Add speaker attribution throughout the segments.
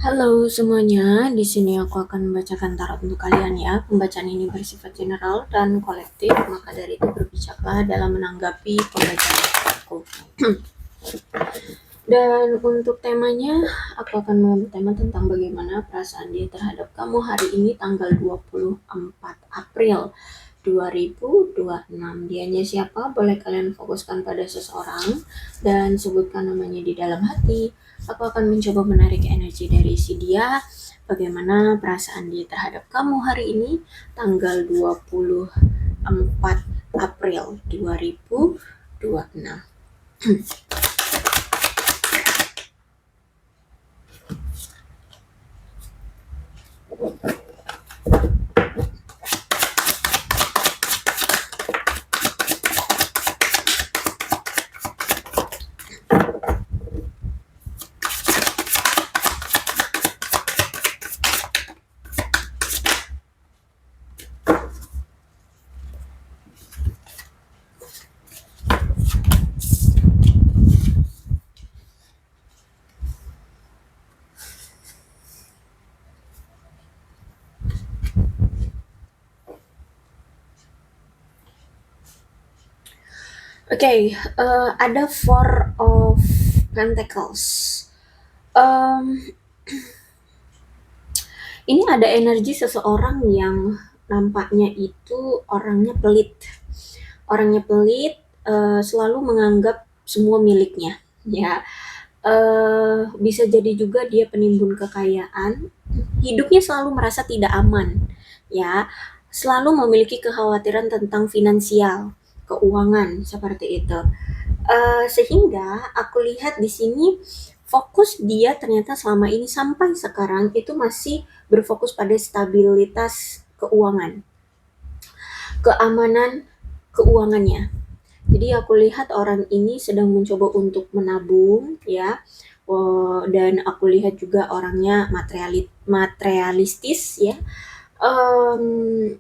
Speaker 1: Halo semuanya, di sini aku akan membacakan tarot untuk kalian ya. Pembacaan ini bersifat general dan kolektif, maka dari itu berbijaklah dalam menanggapi pembacaan aku. Dan untuk temanya, aku akan mengambil tema tentang bagaimana perasaan dia terhadap kamu hari ini tanggal 24 April 2026. Dianya siapa? Boleh kalian fokuskan pada seseorang dan sebutkan namanya di dalam hati. Aku akan mencoba menarik energi dari si dia. Bagaimana perasaan dia terhadap kamu hari ini tanggal 24 April 2026. Oke, ada Four of Pentacles. Ini ada energi seseorang yang nampaknya itu orangnya pelit. Orangnya pelit, selalu menganggap semua miliknya. Ya, bisa jadi juga dia penimbun kekayaan. Hidupnya selalu merasa tidak aman. Ya, selalu memiliki kekhawatiran tentang finansial, keuangan seperti itu. Sehingga aku lihat di sini fokus dia ternyata selama ini sampai sekarang itu masih berfokus pada stabilitas keuangan, keamanan keuangannya. Jadi aku lihat orang ini sedang mencoba untuk menabung ya. Dan aku lihat juga orangnya materialistis ya. Em,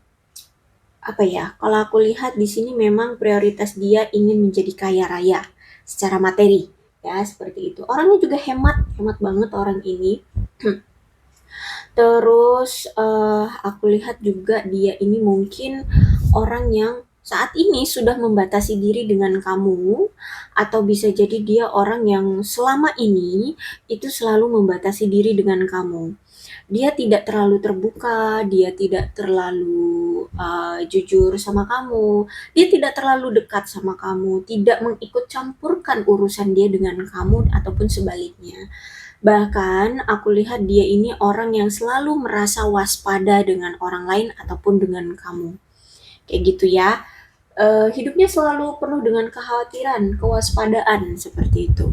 Speaker 1: Apa ya? Kalau aku lihat di sini memang prioritas dia ingin menjadi kaya raya secara materi ya seperti itu. Orangnya juga hemat, hemat banget orang ini. Terus aku lihat juga dia ini mungkin orang yang saat ini sudah membatasi diri dengan kamu, atau bisa jadi dia orang yang selama ini itu selalu membatasi diri dengan kamu. Dia tidak terlalu terbuka, dia tidak terlalu jujur sama kamu, dia tidak terlalu dekat sama kamu, tidak mengikut campurkan urusan dia dengan kamu ataupun sebaliknya. Bahkan aku lihat dia ini orang yang selalu merasa waspada dengan orang lain ataupun dengan kamu. Kayak gitu ya. Hidupnya selalu penuh dengan kekhawatiran, kewaspadaan seperti itu.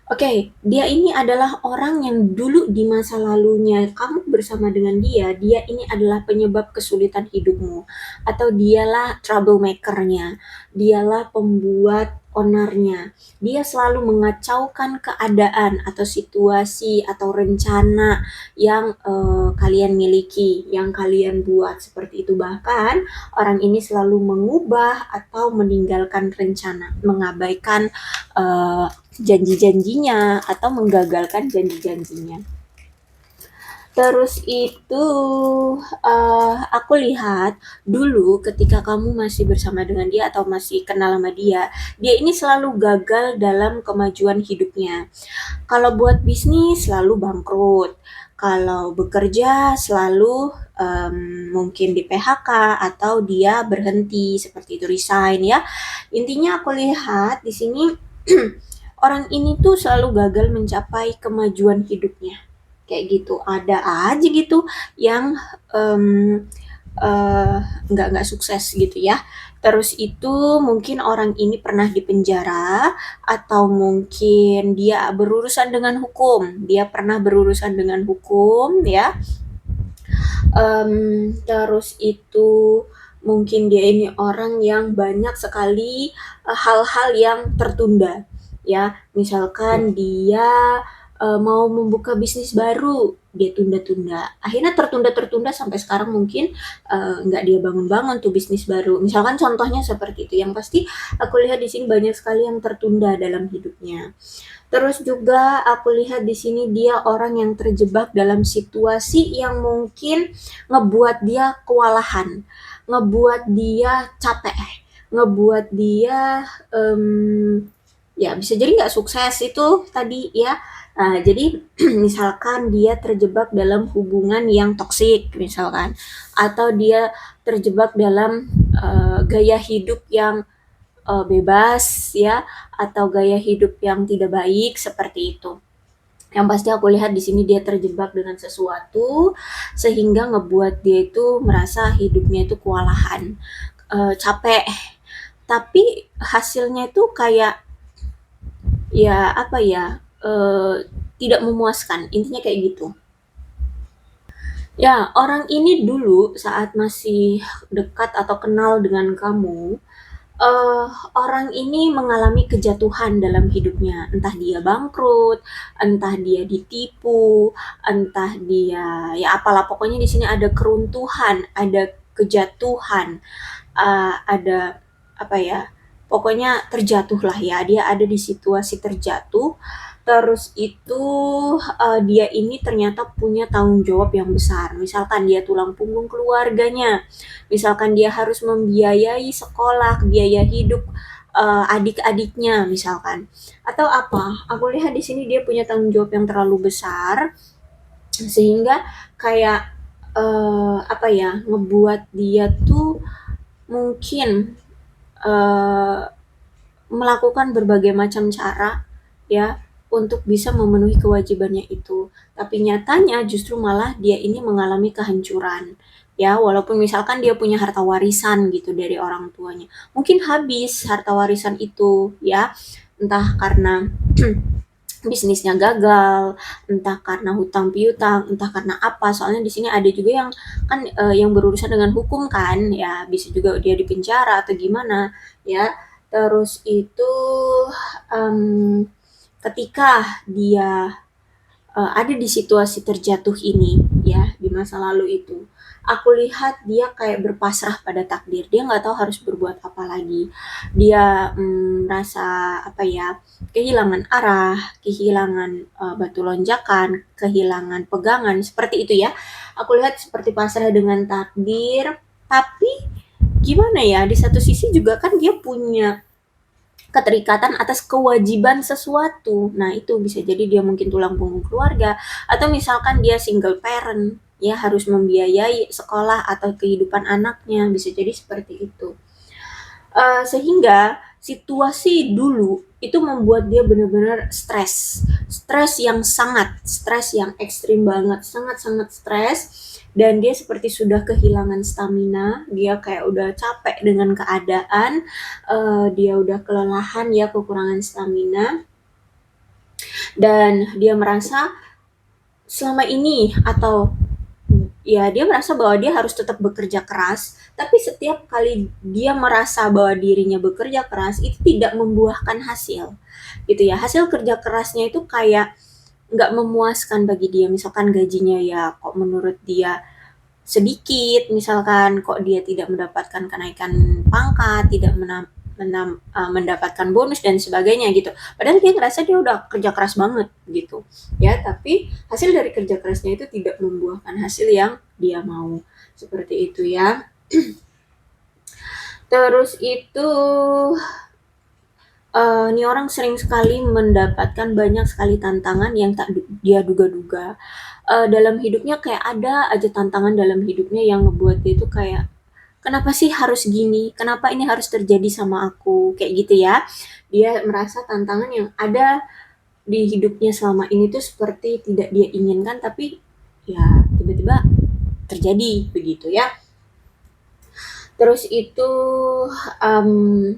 Speaker 1: Oke, dia ini adalah orang yang dulu di masa lalunya kamu bersama dengan dia ini adalah penyebab kesulitan hidupmu, atau dialah troublemaker-nya, dialah pembuat onarnya. Dia selalu mengacaukan keadaan atau situasi atau rencana yang kalian miliki, yang kalian buat seperti itu. Bahkan orang ini selalu mengubah atau meninggalkan rencana, mengabaikan eh, janji-janjinya atau menggagalkan janji-janjinya. Terus itu aku lihat dulu ketika kamu masih bersama dengan dia atau masih kenal sama dia ini selalu gagal dalam kemajuan hidupnya. Kalau buat bisnis selalu bangkrut. Kalau bekerja selalu mungkin di PHK atau dia berhenti seperti itu, resign ya. Intinya aku lihat di sini orang ini tuh selalu gagal mencapai kemajuan hidupnya. Kayak gitu, ada aja gitu yang em, eh, nggak sukses gitu ya. Terus itu mungkin orang ini pernah dipenjara atau mungkin dia berurusan dengan hukum. Dia pernah berurusan dengan hukum ya. Terus itu mungkin dia ini orang yang banyak sekali hal-hal yang tertunda ya. Misalkan dia mau membuka bisnis baru, dia tunda-tunda. Akhirnya tertunda-tertunda sampai sekarang mungkin nggak dia bangun-bangun tuh bisnis baru. Misalkan contohnya seperti itu. Yang pasti aku lihat di sini banyak sekali yang tertunda dalam hidupnya. Terus juga aku lihat di sini dia orang yang terjebak dalam situasi yang mungkin ngebuat dia kewalahan, ngebuat dia capek, ngebuat dia ya bisa jadi nggak sukses itu tadi ya. Nah, jadi misalkan dia terjebak dalam hubungan yang toksik misalkan, atau dia terjebak dalam gaya hidup yang bebas ya, atau gaya hidup yang tidak baik seperti itu. Yang pasti aku lihat di sini dia terjebak dengan sesuatu sehingga ngebuat dia itu merasa hidupnya itu kewalahan, capek. Tapi hasilnya itu kayak ya apa ya, tidak memuaskan. Intinya kayak gitu. Ya, orang ini dulu saat masih dekat atau kenal dengan kamu, orang ini mengalami kejatuhan dalam hidupnya, entah dia bangkrut, entah dia ditipu, entah dia ya apalah pokoknya di sini ada keruntuhan, ada kejatuhan, ada apa ya, pokoknya terjatuh lah ya, dia ada di situasi terjatuh. Terus itu dia ini ternyata punya tanggung jawab yang besar. Misalkan dia tulang punggung keluarganya, misalkan dia harus membiayai sekolah, biaya hidup adik-adiknya misalkan. Atau apa? Aku lihat di sini dia punya tanggung jawab yang terlalu besar sehingga kayak apa ya, ngebuat dia tuh mungkin eh, melakukan berbagai macam cara ya untuk bisa memenuhi kewajibannya itu. Tapi nyatanya justru malah dia ini mengalami kehancuran. Ya, walaupun misalkan dia punya harta warisan gitu dari orang tuanya. Mungkin habis harta warisan itu ya, entah karena bisnisnya gagal, entah karena hutang piutang, entah karena apa. Soalnya di sini ada juga yang kan yang berurusan dengan hukum kan, ya bisa juga dia dipenjara atau gimana, ya. Terus itu em, ketika dia ada di situasi terjatuh ini ya di masa lalu itu, aku lihat dia kayak berpasrah pada takdir, dia nggak tahu harus berbuat apa lagi, dia merasa apa ya, kehilangan arah, kehilangan batu lonjakan, kehilangan pegangan seperti itu ya. Aku lihat seperti pasrah dengan takdir, tapi gimana ya, di satu sisi juga kan dia punya keterikatan atas kewajiban sesuatu. Nah, itu bisa jadi dia mungkin tulang punggung keluarga, atau misalkan dia single parent, ya harus membiayai sekolah atau kehidupan anaknya, bisa jadi seperti itu. Sehingga situasi dulu itu membuat dia benar-benar stres, stres yang sangat, stres yang ekstrim banget, sangat-sangat stres, dan dia seperti sudah kehilangan stamina, dia kayak udah capek dengan keadaan, dia udah kelelahan ya, kekurangan stamina, dan dia merasa selama ini atau ya dia merasa bahwa dia harus tetap bekerja keras, tapi setiap kali dia merasa bahwa dirinya bekerja keras itu tidak membuahkan hasil gitu ya, hasil kerja kerasnya itu kayak nggak memuaskan bagi dia. Misalkan gajinya ya kok menurut dia sedikit, misalkan kok dia tidak mendapatkan kenaikan pangkat, tidak mendapatkan bonus dan sebagainya gitu. Padahal dia ngerasa dia udah kerja keras banget gitu. Ya, tapi hasil dari kerja kerasnya itu tidak membuahkan hasil yang dia mau. Seperti itu ya. Terus itu ini orang sering sekali mendapatkan banyak sekali tantangan yang tak dia duga-duga. Dalam hidupnya kayak ada aja tantangan dalam hidupnya yang ngebuat dia itu kayak, "Kenapa sih harus gini? Kenapa ini harus terjadi sama aku?" Kayak gitu ya. Dia merasa tantangan yang ada di hidupnya selama ini tuh seperti tidak dia inginkan, tapi ya tiba-tiba terjadi begitu ya. Terus itu um,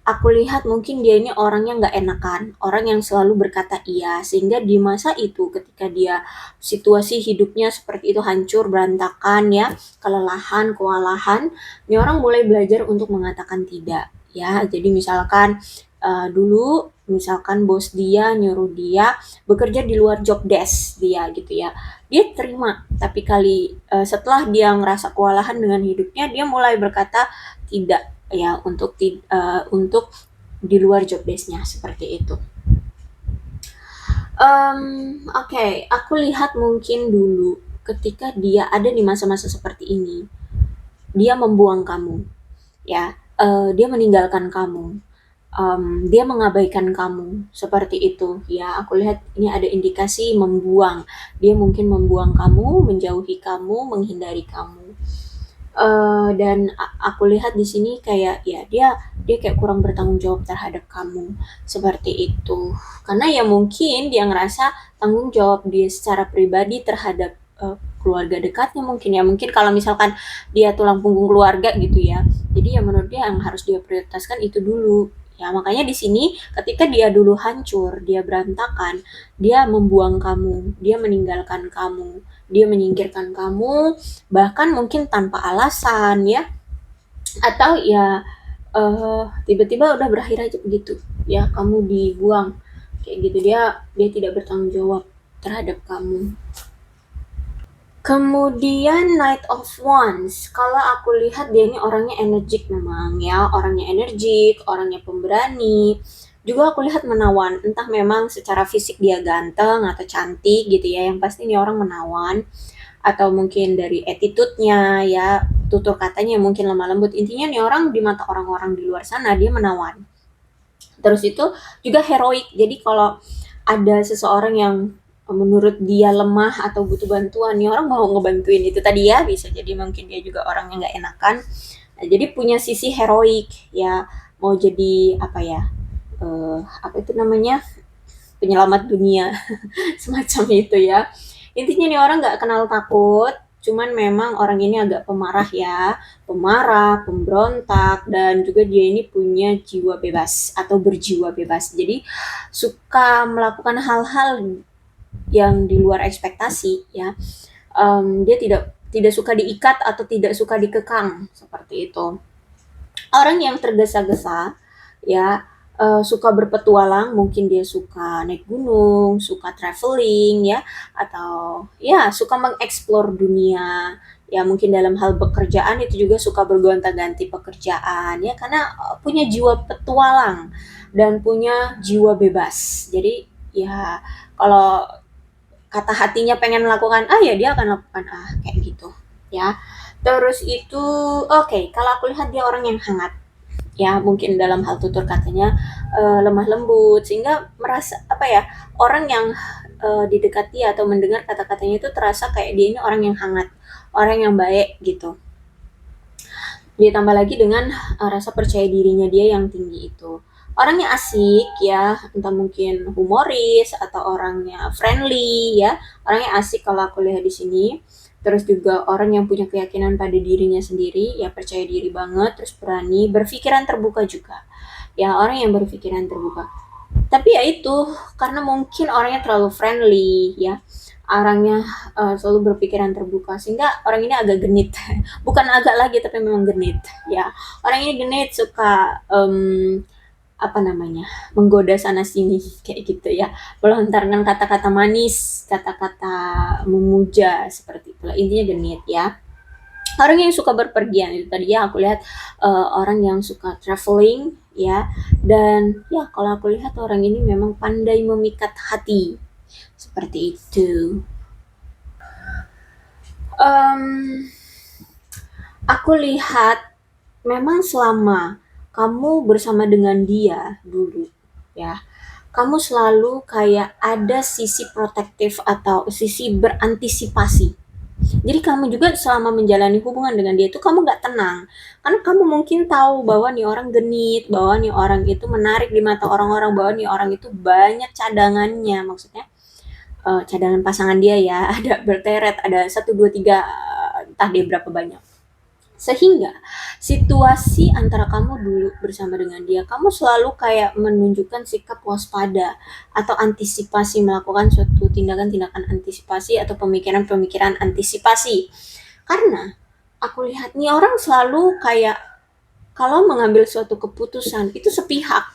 Speaker 1: aku lihat mungkin dia ini orangnya nggak enakan, orang yang selalu berkata iya, sehingga di masa itu ketika dia situasi hidupnya seperti itu hancur, berantakan ya, kelelahan, kewalahan, ini orang mulai belajar untuk mengatakan tidak. Ya, jadi misalkan Dulu misalkan bos dia nyuruh dia bekerja di luar job desk dia gitu ya, dia terima, tapi setelah dia ngerasa kewalahan dengan hidupnya, dia mulai berkata tidak ya untuk di luar job desk-nya seperti itu. Oke, aku lihat mungkin dulu ketika dia ada di masa-masa seperti ini, dia membuang kamu, ya, dia meninggalkan kamu, dia mengabaikan kamu, seperti itu. Ya, aku lihat ini ada indikasi membuang. Dia mungkin membuang kamu, menjauhi kamu, menghindari kamu. Dan aku lihat di sini kayak ya dia kayak kurang bertanggung jawab terhadap kamu, seperti itu. Karena ya mungkin dia ngerasa tanggung jawab dia secara pribadi terhadap keluarga dekatnya mungkin ya. Mungkin kalau misalkan dia tulang punggung keluarga gitu ya. Jadi ya menurut dia yang harus dia prioritaskan itu dulu. Ya makanya di sini ketika dia dulu hancur, dia berantakan, dia membuang kamu, dia meninggalkan kamu, dia menyingkirkan kamu, bahkan mungkin tanpa alasan ya, atau ya tiba-tiba udah berakhir aja begitu ya, kamu dibuang kayak gitu, dia dia tidak bertanggung jawab terhadap kamu. Kemudian Knight of Wands, kalau aku lihat dia ini orangnya energik memang ya, orangnya energik, orangnya pemberani. Juga aku lihat menawan, entah memang secara fisik dia ganteng atau cantik gitu ya, yang pasti ini orang menawan. Atau mungkin dari attitude-nya ya, tutur katanya mungkin lemah lembut. Intinya nih orang di mata orang-orang di luar sana dia menawan. Terus itu juga heroik. Jadi kalau ada seseorang yang menurut dia lemah atau butuh bantuan, nih orang mau ngebantuin itu tadi ya, bisa jadi mungkin dia juga orang yang nggak enakan. Nah, jadi punya sisi heroik ya, mau jadi apa ya? Apa itu namanya? Penyelamat dunia semacam itu ya. Intinya nih orang nggak kenal takut, cuman memang orang ini agak pemarah ya, pemarah, pemberontak, dan juga dia ini punya jiwa bebas atau berjiwa bebas. Jadi suka melakukan hal-hal yang di luar ekspektasi ya. Dia tidak suka diikat atau tidak suka dikekang seperti itu. Orang yang tergesa-gesa ya, suka berpetualang, mungkin dia suka naik gunung, suka traveling ya, atau ya suka mengeksplor dunia. Ya mungkin dalam hal pekerjaan itu juga suka bergonta-ganti pekerjaan ya, karena punya jiwa petualang dan punya jiwa bebas. Jadi ya kalau kata hatinya pengen melakukan A ya dia akan lakukan A kayak gitu ya. Terus itu oke, kalau aku lihat dia orang yang hangat ya, mungkin dalam hal tutur katanya lemah lembut, sehingga merasa apa ya, orang yang didekati atau mendengar kata-katanya itu terasa kayak dia ini orang yang hangat, orang yang baik gitu. Ditambah lagi dengan rasa percaya dirinya dia yang tinggi itu. Orangnya asik ya, entah mungkin humoris atau orangnya friendly ya. Orangnya asik kalau aku lihat di sini. Terus juga orang yang punya keyakinan pada dirinya sendiri, ya percaya diri banget, terus berani, berpikiran terbuka juga. Ya orang yang berpikiran terbuka. Tapi ya itu, karena mungkin orangnya terlalu friendly ya, orangnya selalu berpikiran terbuka, sehingga orang ini agak genit. Bukan agak lagi, tapi memang genit ya. Orang ini genit, suka apa namanya, menggoda sana sini kayak gitu ya, melontarkan kata-kata manis, kata-kata memuja, seperti itulah intinya genit ya. Orang yang suka berpergian itu tadi ya, aku lihat orang yang suka traveling ya, dan ya kalau aku lihat orang ini memang pandai memikat hati, seperti itu. Em, aku lihat memang selama kamu bersama dengan dia dulu ya, kamu selalu kayak ada sisi protektif atau sisi berantisipasi. Jadi kamu juga selama menjalani hubungan dengan dia itu kamu nggak tenang. Karena kamu mungkin tahu bahwa nih orang genit, bahwa nih orang itu menarik di mata orang-orang, bahwa nih orang itu banyak cadangannya. Maksudnya cadangan pasangan dia ya, ada berteret, ada satu, dua, tiga, entah dia berapa banyak. Sehingga situasi antara kamu dulu bersama dengan dia, kamu selalu kayak menunjukkan sikap waspada atau antisipasi, melakukan suatu tindakan-tindakan antisipasi atau pemikiran-pemikiran antisipasi. Karena aku lihat nih orang selalu kayak kalau mengambil suatu keputusan itu sepihak.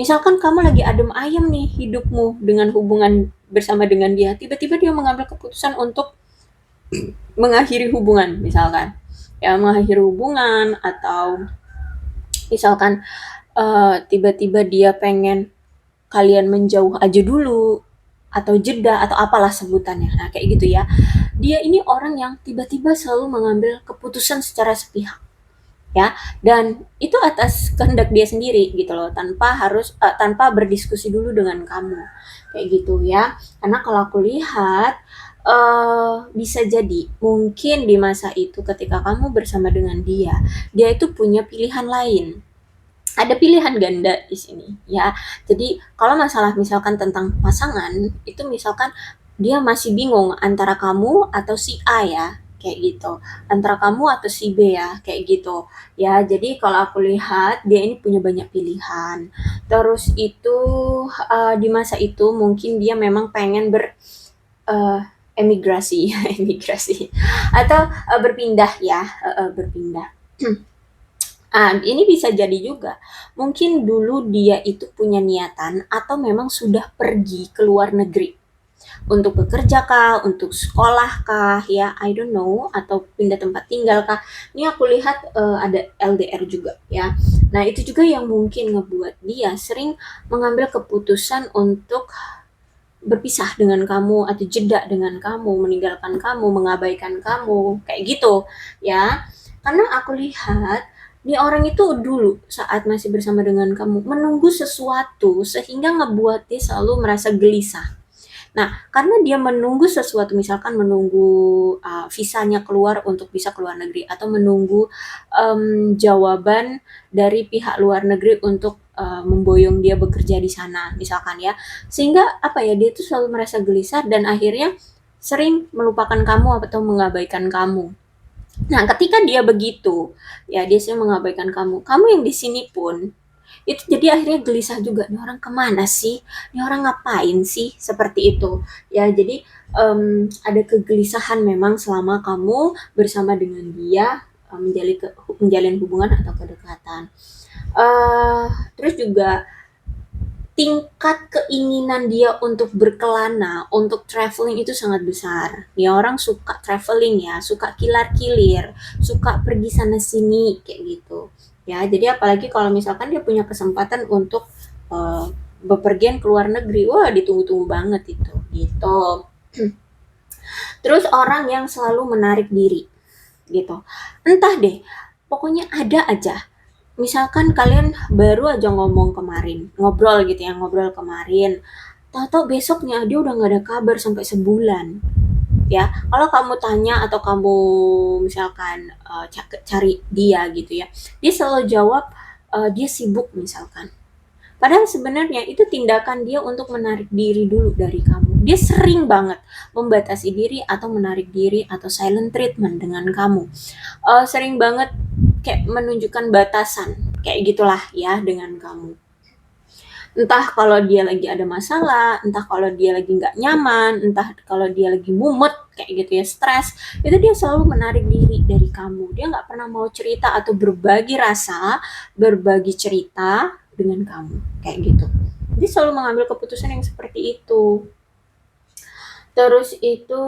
Speaker 1: Misalkan kamu lagi adem ayem nih hidupmu dengan hubungan bersama dengan dia, tiba-tiba dia mengambil keputusan untuk mengakhiri hubungan misalkan. Ya, mengakhiri hubungan atau misalkan tiba-tiba dia pengen kalian menjauh aja dulu atau jeda atau apalah sebutannya. Nah, kayak gitu ya. Dia ini orang yang tiba-tiba selalu mengambil keputusan secara sepihak ya, dan itu atas kehendak dia sendiri gitu loh, tanpa berdiskusi dulu dengan kamu kayak gitu ya. Karena kalau aku lihat bisa jadi mungkin di masa itu ketika kamu bersama dengan dia, dia itu punya pilihan lain, ada pilihan ganda di sini ya. Jadi kalau masalah misalkan tentang pasangan itu, misalkan dia masih bingung antara kamu atau si A ya, kayak gitu. Antara kamu atau si B ya, kayak gitu. Ya, jadi kalau aku lihat dia ini punya banyak pilihan. Terus itu di masa itu mungkin dia memang pengen eh, emigrasi, emigrasi atau berpindah ya, berpindah. Ini bisa jadi juga. Mungkin dulu dia itu punya niatan atau memang sudah pergi ke luar negeri. Untuk bekerja kah, untuk sekolah kah, ya I don't know, atau pindah tempat tinggal kah. Ini aku lihat ada LDR juga ya. Nah itu juga yang mungkin ngebuat dia sering mengambil keputusan untuk berpisah dengan kamu atau jeda dengan kamu, meninggalkan kamu, mengabaikan kamu, kayak gitu ya. Karena aku lihat nih orang itu dulu saat masih bersama dengan kamu menunggu sesuatu sehingga ngebuat dia selalu merasa gelisah. Nah, karena dia menunggu sesuatu, misalkan menunggu visanya keluar untuk bisa keluar negeri, atau menunggu jawaban dari pihak luar negeri untuk memboyong dia bekerja di sana, misalkan ya. Sehingga apa ya, dia tuh selalu merasa gelisah dan akhirnya sering melupakan kamu atau mengabaikan kamu. Nah, ketika dia begitu, ya dia sering mengabaikan kamu. Kamu yang di sini pun itu jadi akhirnya gelisah juga, nih orang kemana sih, nih orang ngapain sih, seperti itu ya. Jadi ada kegelisahan memang selama kamu bersama dengan dia, menjalin hubungan atau kedekatan. eh Terus juga tingkat keinginan dia untuk berkelana, untuk traveling itu sangat besar. Ya orang suka traveling ya, suka kilar-kilir, suka pergi sana sini kayak gitu. Ya, jadi apalagi kalau misalkan dia punya kesempatan untuk bepergian ke luar negeri, wah ditunggu-tunggu banget itu, gitu. Terus orang yang selalu menarik diri, gitu. Entah deh, pokoknya ada aja. Misalkan kalian baru aja ngomong kemarin, ngobrol gitu ya, ngobrol kemarin. Tahu-tahu besoknya dia udah nggak ada kabar sampai sebulan. Ya, kalau kamu tanya atau kamu misalkan cari dia gitu ya, dia selalu jawab dia sibuk misalkan. Padahal sebenarnya itu tindakan dia untuk menarik diri dulu dari kamu. Dia sering banget membatasi diri atau menarik diri atau silent treatment dengan kamu. Sering banget kayak menunjukkan batasan kayak gitulah ya dengan kamu. Entah kalau dia lagi ada masalah, entah kalau dia lagi nggak nyaman, entah kalau dia lagi mumet kayak gitu ya, stres, itu dia selalu menarik diri dari kamu. Dia nggak pernah mau cerita atau berbagi rasa, berbagi cerita dengan kamu kayak gitu. Dia selalu mengambil keputusan yang seperti itu. Terus itu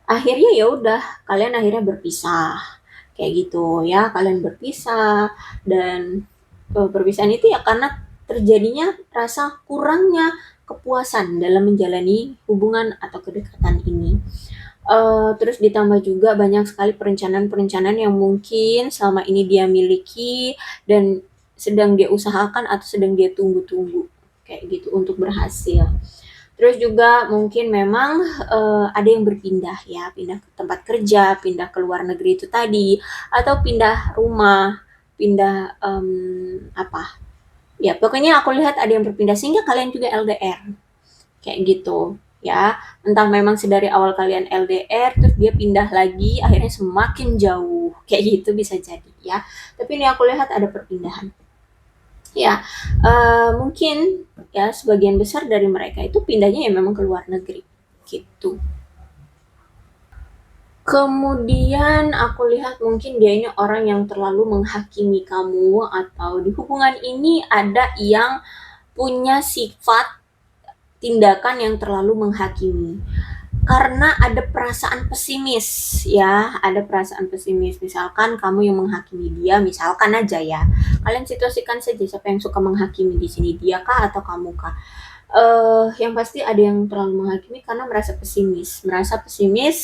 Speaker 1: akhirnya ya udah, kalian akhirnya berpisah kayak gitu ya, kalian berpisah. Dan perpisahan itu ya karena terjadinya rasa kurangnya kepuasan dalam menjalani hubungan atau kedekatan ini. Terus ditambah juga banyak sekali perencanaan-perencanaan yang mungkin selama ini dia miliki dan sedang dia usahakan atau sedang dia tunggu-tunggu kayak gitu untuk berhasil. Terus juga mungkin memang ada yang berpindah ya, pindah ke tempat kerja, pindah ke luar negeri itu tadi, atau pindah rumah, pindah apa? Ya, pokoknya aku lihat ada yang berpindah sehingga kalian juga LDR. Kayak gitu. Ya, entah memang sedari awal kalian LDR terus dia pindah lagi akhirnya semakin jauh. Kayak gitu bisa jadi ya. Tapi ini aku lihat ada perpindahan. Ya, mungkin ya sebagian besar dari mereka itu pindahnya ya memang ke luar negeri, gitu. Kemudian aku lihat mungkin dia ini orang yang terlalu menghakimi kamu, atau di hubungan ini ada yang punya sifat tindakan yang terlalu menghakimi. Karena ada perasaan pesimis, ya, ada perasaan pesimis. Misalkan kamu yang menghakimi dia, misalkan aja ya. Kalian situasikan saja siapa yang suka menghakimi di sini, dia kah atau kamu kah? Yang pasti ada yang terlalu menghakimi karena merasa pesimis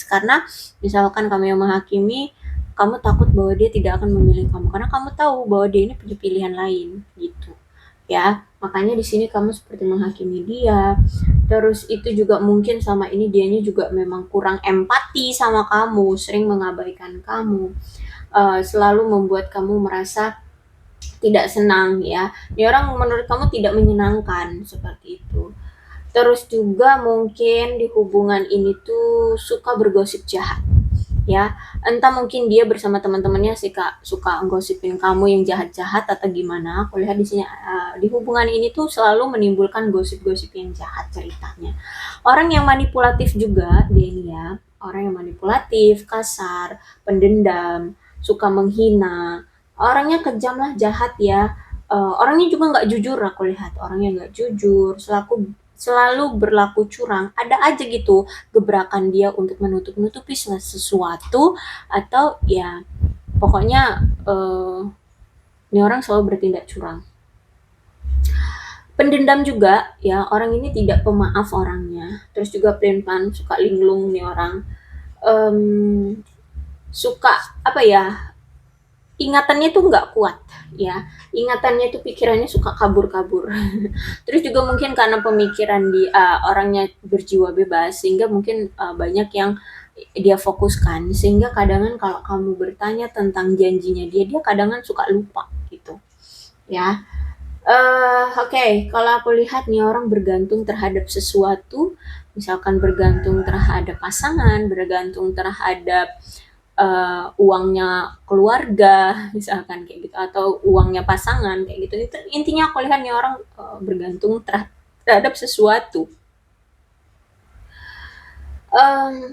Speaker 1: karena misalkan kamu yang menghakimi, kamu takut bahwa dia tidak akan memilih kamu karena kamu tahu bahwa dia ini punya pilihan lain, gitu. Ya, makanya di sini kamu seperti menghakimi dia. Terus itu juga mungkin sama ini dianya juga memang kurang empati sama kamu, sering mengabaikan kamu, selalu membuat kamu merasa tidak senang ya. Dia orang menurut kamu tidak menyenangkan seperti itu. Terus juga mungkin di hubungan ini tuh suka bergosip jahat ya. Entah mungkin dia bersama teman-temannya sih Kak, suka gosipin kamu yang jahat-jahat atau gimana. Aku lihat di sini di hubungan ini tuh selalu menimbulkan gosip-gosip yang jahat ceritanya. Orang yang manipulatif juga dia ini ya. Orang yang manipulatif, kasar, pendendam, suka menghina. Orangnya kejam lah, jahat ya. Orangnya juga nggak jujur, aku lihat orangnya nggak jujur, selalu berlaku curang. Ada aja gitu gebrakan dia untuk menutup-nutupi sesuatu, atau ya pokoknya ini orang selalu bertindak curang. Pendendam juga ya, orang ini tidak pemaaf orangnya. Terus juga pelin-pelan, suka linglung nih orang. Em, Suka apa ya, ingatannya tuh nggak kuat ya, ingatannya tuh pikirannya suka kabur-kabur. Terus juga mungkin karena pemikiran dia orangnya berjiwa bebas sehingga mungkin banyak yang dia fokuskan, sehingga kadang kalau kamu bertanya tentang janjinya dia kadang suka lupa gitu ya. Oke, kalau aku lihat nih orang bergantung terhadap sesuatu, misalkan bergantung terhadap pasangan, bergantung terhadap uangnya keluarga, misalkan kayak gitu, atau uangnya pasangan kayak gitu. Intinya aku lihat nih orang bergantung terhadap sesuatu.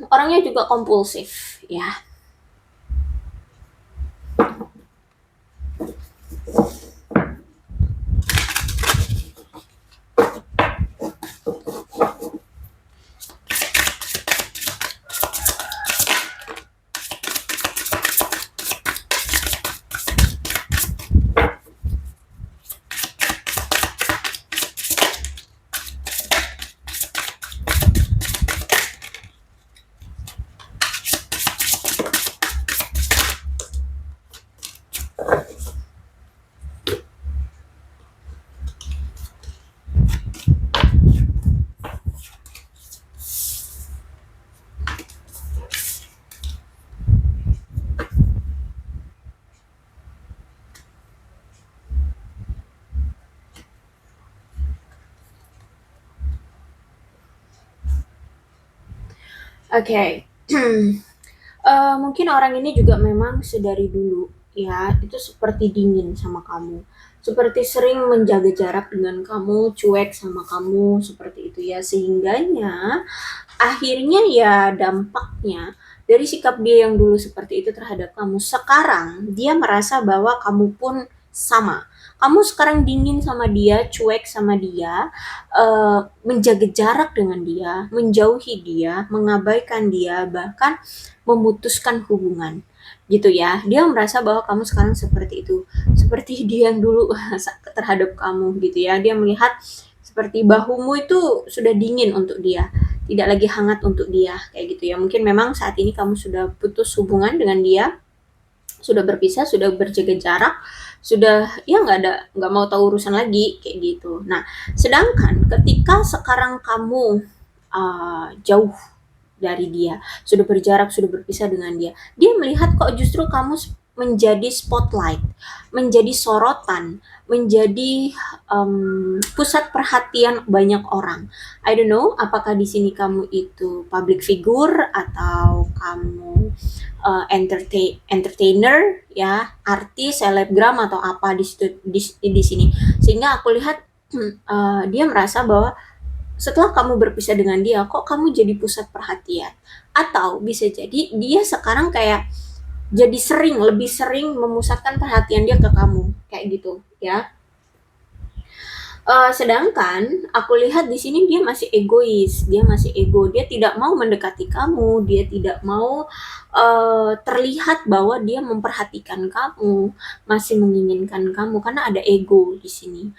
Speaker 1: Orangnya juga kompulsif, ya. Oke. Mungkin orang ini juga memang sedari dulu ya, itu seperti dingin sama kamu. Seperti sering menjaga jarak dengan kamu, cuek sama kamu, seperti itu ya. Sehingganya akhirnya ya dampaknya dari sikap dia yang dulu seperti itu terhadap kamu, sekarang dia merasa bahwa kamu pun sama. Kamu sekarang dingin sama dia, cuek sama dia, menjaga jarak dengan dia, menjauhi dia, mengabaikan dia, bahkan memutuskan hubungan gitu ya. Dia merasa bahwa kamu sekarang seperti itu, seperti dia yang dulu terhadap kamu gitu ya. Dia melihat seperti bahumu itu sudah dingin untuk dia, tidak lagi hangat untuk dia kayak gitu ya. Mungkin memang saat ini kamu sudah putus hubungan dengan dia, sudah berpisah, sudah berjaga jarak, sudah ya nggak mau tahu urusan lagi kayak gitu. Nah, sedangkan ketika sekarang kamu jauh dari dia, sudah berjarak, sudah berpisah dengan dia, dia melihat kok justru kamu menjadi spotlight, menjadi sorotan, menjadi pusat perhatian banyak orang. I don't know apakah di sini kamu itu public figure atau kamu entertainer ya, artis, selebgram atau apa di situ di sini. Sehingga aku lihat dia merasa bahwa setelah kamu berpisah dengan dia, kok kamu jadi pusat perhatian. Atau bisa jadi dia sekarang kayak jadi lebih sering memusatkan perhatian dia ke kamu, kayak gitu ya. Sedangkan aku lihat di sini dia masih egois, dia masih ego, dia tidak mau mendekati kamu, dia tidak mau terlihat bahwa dia memperhatikan kamu, masih menginginkan kamu karena ada ego di sini.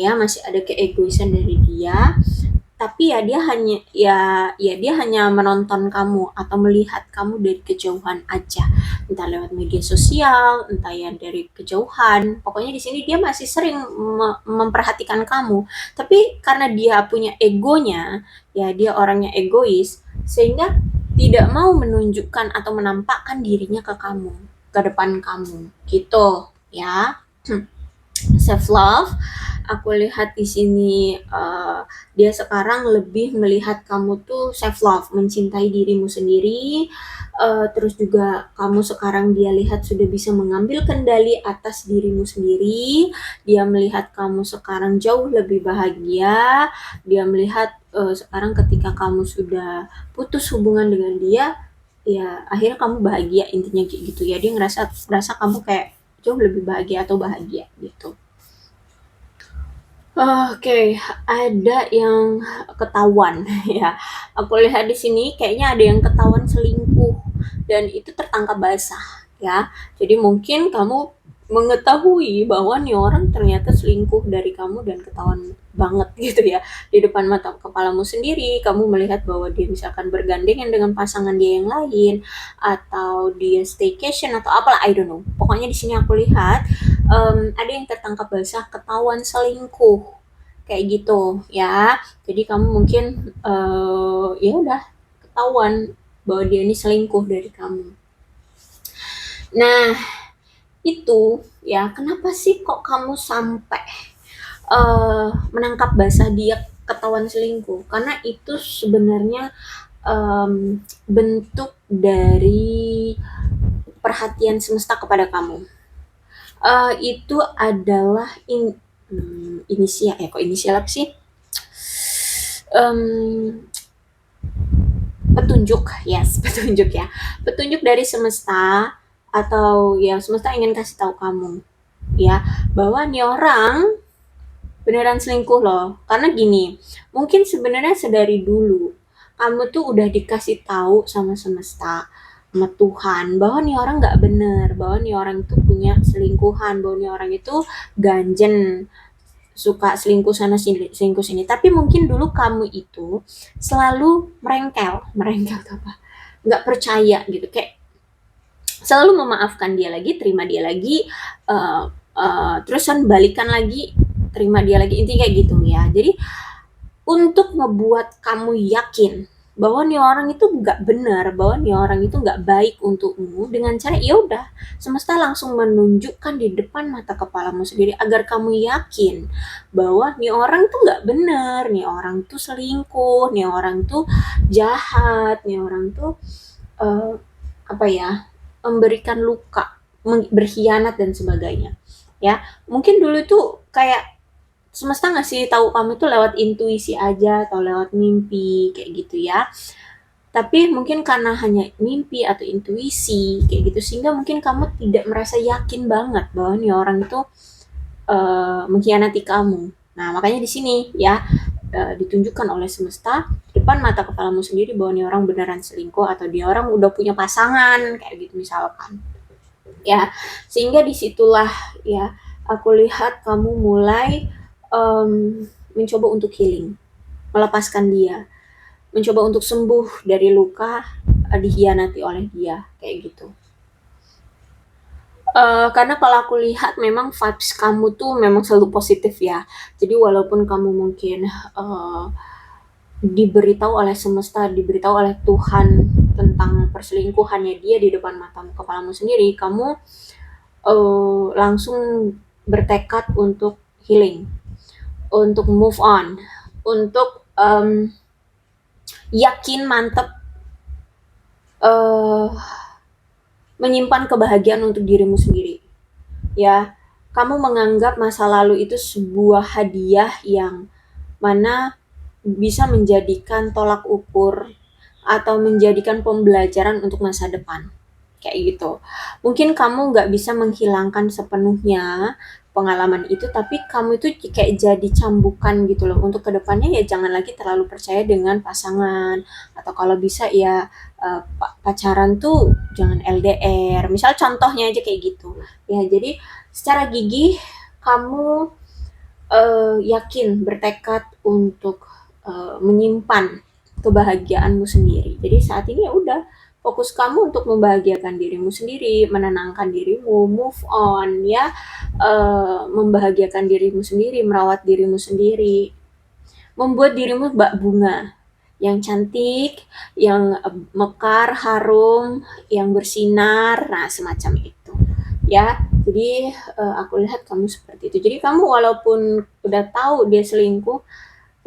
Speaker 1: Ya masih ada keegoisan dari dia, tapi dia hanya menonton kamu atau melihat kamu dari kejauhan aja, entah lewat media sosial, entah ya dari kejauhan. Pokoknya di sini dia masih sering memperhatikan kamu, tapi karena dia punya egonya, ya dia orangnya egois, sehingga tidak mau menunjukkan atau menampakkan dirinya ke kamu, ke depan kamu, gitu ya. Self love, aku lihat di sini dia sekarang lebih melihat kamu tuh self love, mencintai dirimu sendiri. Terus juga kamu sekarang dia lihat sudah bisa mengambil kendali atas dirimu sendiri. Dia melihat kamu sekarang jauh lebih bahagia. Dia melihat sekarang ketika kamu sudah putus hubungan dengan dia, ya akhirnya kamu bahagia, intinya kayak gitu ya. Dia ngerasa kamu kayak jauh lebih bahagia atau bahagia gitu. Oke, ada yang ketahuan ya. Aku lihat di sini kayaknya ada yang ketahuan selingkuh dan itu tertangkap basah ya. Jadi mungkin kamu mengetahui bahwa nih orang ternyata selingkuh dari kamu dan ketahuan banget gitu ya di depan mata kepalamu sendiri. Kamu melihat bahwa dia misalkan bergandengan dengan pasangan dia yang lain, atau dia staycation atau apalah, I don't know. Pokoknya di sini aku lihat ada yang tertangkap basah ketahuan selingkuh kayak gitu ya. Jadi kamu mungkin ya udah ketahuan bahwa dia ini selingkuh dari kamu. Nah, itu ya kenapa sih kok kamu sampai menangkap basah dia ketahuan selingkuh? Karena itu sebenarnya bentuk dari perhatian semesta kepada kamu. Itu adalah inisial, kok inisial apa sih? Em, Petunjuk, yes, petunjuk ya. Petunjuk dari semesta, atau ya semesta ingin kasih tahu kamu ya bahwa nih orang beneran selingkuh loh. Karena gini, mungkin sebenarnya sedari dulu kamu tuh udah dikasih tahu sama semesta, sama Tuhan, bahwa nih orang nggak bener, bahwa nih orang tuh punya selingkuhan, bahwa nih orang itu ganjen, suka selingkuh sana sini, selingkuh sini. Tapi mungkin dulu kamu itu selalu merengkel tuh apa? Nggak percaya gitu, kayak selalu memaafkan dia lagi, terima dia lagi, terusan balikan lagi, terima dia lagi, intinya kayak gitu ya. Jadi untuk ngebuat kamu yakin bahwa nih orang itu nggak benar, bahwa nih orang itu nggak baik untukmu, dengan cara ya udah semesta langsung menunjukkan di depan mata kepalamu sendiri agar kamu yakin bahwa nih orang tuh nggak benar, nih orang tuh selingkuh, nih orang tuh jahat, nih orang tuh eh, apa ya, memberikan luka, berkhianat dan sebagainya ya. Mungkin dulu itu kayak semesta ngasih tahu kamu tuh lewat intuisi aja atau lewat mimpi kayak gitu ya. Tapi mungkin karena hanya mimpi atau intuisi kayak gitu, sehingga mungkin kamu tidak merasa yakin banget bahwa nih orang itu mengkhianati kamu. Nah, makanya di sini ya ditunjukkan oleh semesta depan mata kepalamu sendiri bahwa nih orang beneran selingkuh atau dia orang udah punya pasangan kayak gitu misalkan. Ya, sehingga disitulah ya aku lihat kamu mulai mencoba untuk healing, melepaskan dia, mencoba untuk sembuh dari luka dikhianati oleh dia kayak gitu. Karena kalau aku lihat memang vibes kamu tuh memang selalu positif ya. Jadi walaupun kamu mungkin diberitahu oleh semesta, diberitahu oleh Tuhan tentang perselingkuhannya dia di depan matamu, kepalamu sendiri, kamu langsung bertekad untuk healing, untuk move on, untuk yakin mantep uh, menyimpan kebahagiaan untuk dirimu sendiri. Ya, kamu menganggap masa lalu itu sebuah hadiah yang mana bisa menjadikan tolak ukur atau menjadikan pembelajaran untuk masa depan. Kayak gitu. Mungkin kamu nggak bisa menghilangkan sepenuhnya pengalaman itu, tapi kamu itu kayak jadi cambukan gitu loh. Untuk kedepannya ya jangan lagi terlalu percaya dengan pasangan. Atau kalau bisa ya pacaran tuh jangan LDR. Misal contohnya aja kayak gitu. Ya jadi secara gigih kamu yakin, bertekad untuk menyimpan kebahagiaanmu sendiri. Jadi saat ini ya udah fokus kamu untuk membahagiakan dirimu sendiri, menenangkan dirimu, move on ya, membahagiakan dirimu sendiri, merawat dirimu sendiri, membuat dirimu bak bunga yang cantik, yang mekar, harum, yang bersinar, nah semacam itu. Ya, jadi aku lihat kamu seperti itu. Jadi kamu walaupun udah tahu dia selingkuh,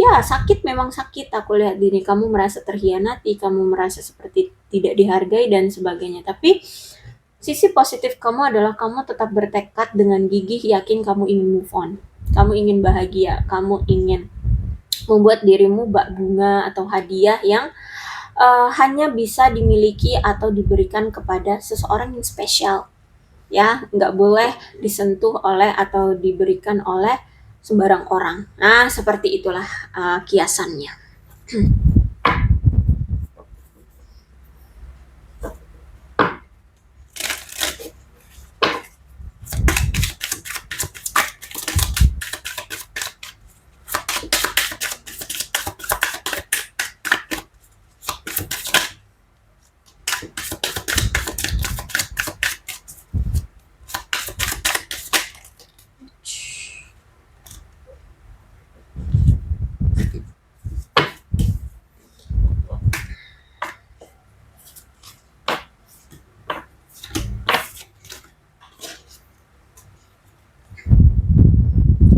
Speaker 1: ya sakit memang sakit. Aku lihat diri kamu merasa terhianati, kamu merasa seperti tidak dihargai dan sebagainya. Tapi sisi positif kamu adalah kamu tetap bertekad dengan gigih yakin kamu ingin move on. Kamu ingin bahagia, kamu ingin membuat dirimu bak bunga atau hadiah yang hanya bisa dimiliki atau diberikan kepada seseorang yang spesial. Ya, nggak boleh disentuh oleh atau diberikan oleh sembarang orang. Nah, seperti itulah kiasannya.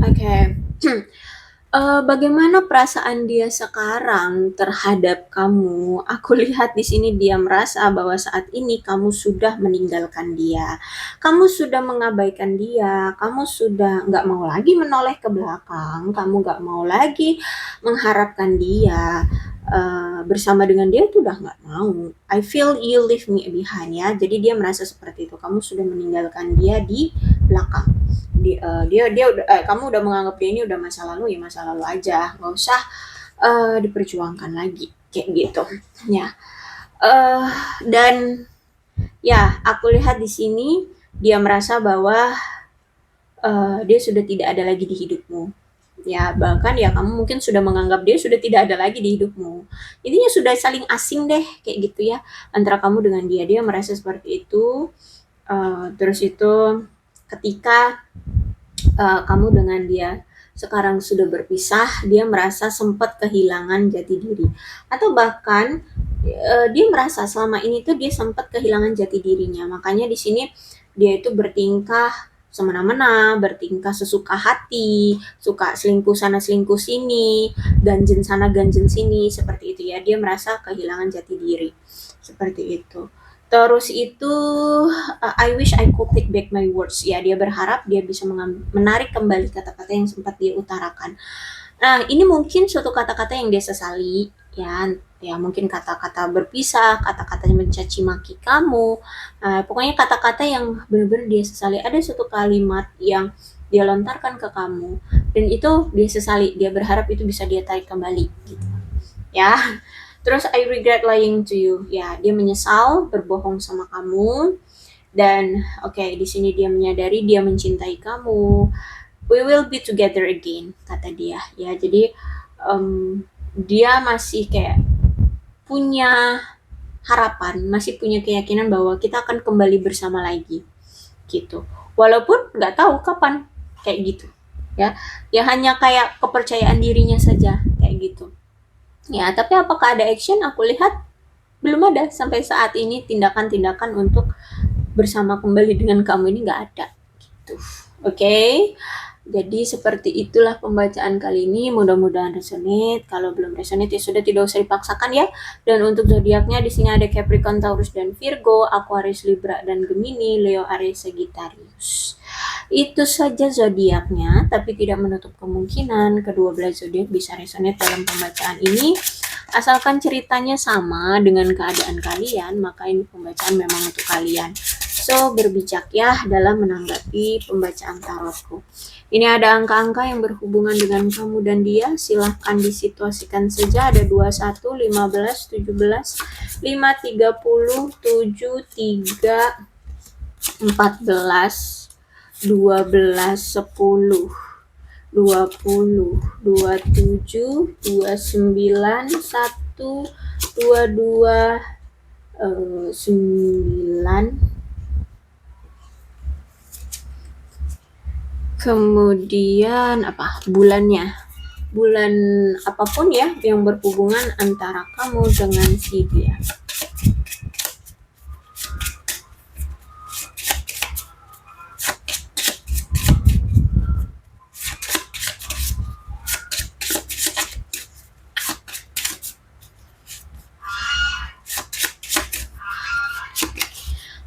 Speaker 1: Oke. Bagaimana perasaan dia sekarang terhadap kamu? Aku lihat di sini dia merasa bahwa saat ini kamu sudah meninggalkan dia, kamu sudah mengabaikan dia, kamu sudah nggak mau lagi menoleh ke belakang, kamu nggak mau lagi mengharapkan dia, bersama dengan dia itu udah nggak mau. I feel you leave me behind ya, jadi dia merasa seperti itu, kamu sudah meninggalkan dia di belakang. Dia udah kamu udah menganggap dia ini udah masa lalu, ya masa lalu aja, nggak usah diperjuangkan lagi kayak gitu ya. eh dan ya aku lihat di sini dia merasa bahwa dia sudah tidak ada lagi di hidupmu, ya bahkan ya kamu mungkin sudah menganggap dia sudah tidak ada lagi di hidupmu, intinya sudah saling asing deh kayak gitu ya antara kamu dengan dia merasa seperti itu. Terus itu ketika kamu dengan dia sekarang sudah berpisah, dia merasa sempat kehilangan jati diri. Atau bahkan dia merasa selama ini tuh dia sempat kehilangan jati dirinya. Makanya di sini dia itu bertingkah semena-mena, bertingkah sesuka hati, suka selingkuh sana selingkuh sini, ganjen sana ganjen sini, seperti itu ya. Dia merasa kehilangan jati diri. Seperti itu. Terus itu I wish I could take back my words. Ya, dia berharap dia bisa menarik kembali kata-kata yang sempat dia utarakan. Nah, ini mungkin suatu kata-kata yang dia sesali, ya. Ya, mungkin kata-kata berpisah, kata-kata yang mencaci maki kamu. Pokoknya kata-kata yang benar-benar dia sesali. Ada suatu kalimat yang dia lontarkan ke kamu dan itu dia sesali. Dia berharap itu bisa dia tarik kembali gitu. Ya. Terus I regret lying to you. Ya, dia menyesal berbohong sama kamu dan oke, di sini dia menyadari dia mencintai kamu. We will be together again, kata dia. Ya, jadi dia masih kayak punya harapan, masih punya keyakinan bahwa kita akan kembali bersama lagi, gitu. Walaupun nggak tahu kapan, kayak gitu. Ya, ya hanya kayak kepercayaan dirinya saja, kayak gitu. Ya, tapi apakah ada action? Aku lihat belum ada sampai saat ini tindakan-tindakan untuk bersama kembali dengan kamu ini nggak ada gitu. Oke. Jadi seperti itulah pembacaan kali ini, mudah-mudahan resonate. Kalau belum resonate ya sudah, tidak usah dipaksakan ya. Dan untuk zodiaknya di sini ada Capricorn, Taurus dan Virgo, Aquarius, Libra dan Gemini, Leo, Aries, Sagittarius. Itu saja zodiaknya, tapi tidak menutup kemungkinan kedua belah zodiak bisa resonate dalam pembacaan ini. Asalkan ceritanya sama dengan keadaan kalian, maka ini pembacaan memang untuk kalian. So, berbijak ya dalam menanggapi pembacaan tarotku. Ini ada angka-angka yang berhubungan dengan kamu dan dia. Silahkan disituasikan saja. Ada 21, 15, 17, 5, 30, 7, 3, 14, 12, 10, 20, 27, 29, 1, 22, 9, kemudian apa bulannya, bulan apapun ya yang berhubungan antara kamu dengan si dia.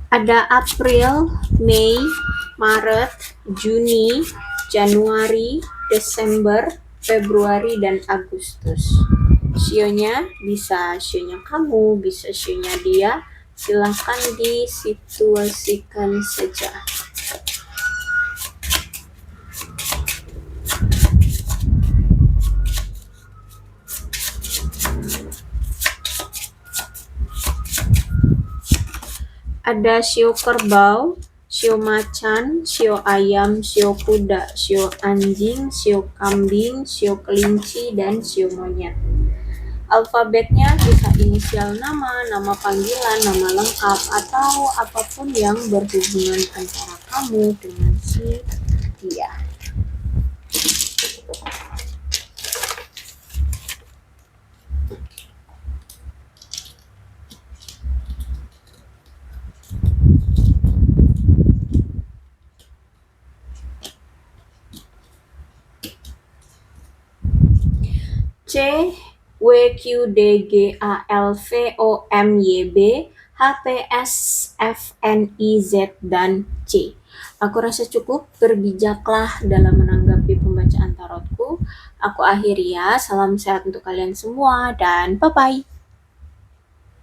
Speaker 1: Ada April, Mei, Maret, Juni, Januari, Desember, Februari, dan Agustus. Sionya bisa sionya kamu, bisa sionya dia. Silahkan disituasikan saja. Ada sio kerbau, sio macan, sio ayam, sio kuda, sio anjing, sio kambing, sio kelinci, dan sio monyet. Alfabetnya bisa inisial nama, nama panggilan, nama lengkap, atau apapun yang berhubungan antara kamu dengan si dia. C, W, Q, D, G, A, L, V, O, M, Y, B, H, P, S, F, N, I, Z, dan C. Aku rasa cukup, berbijaklah dalam menanggapi pembacaan tarotku. Aku akhiri ya, salam sehat untuk kalian semua, dan bye-bye.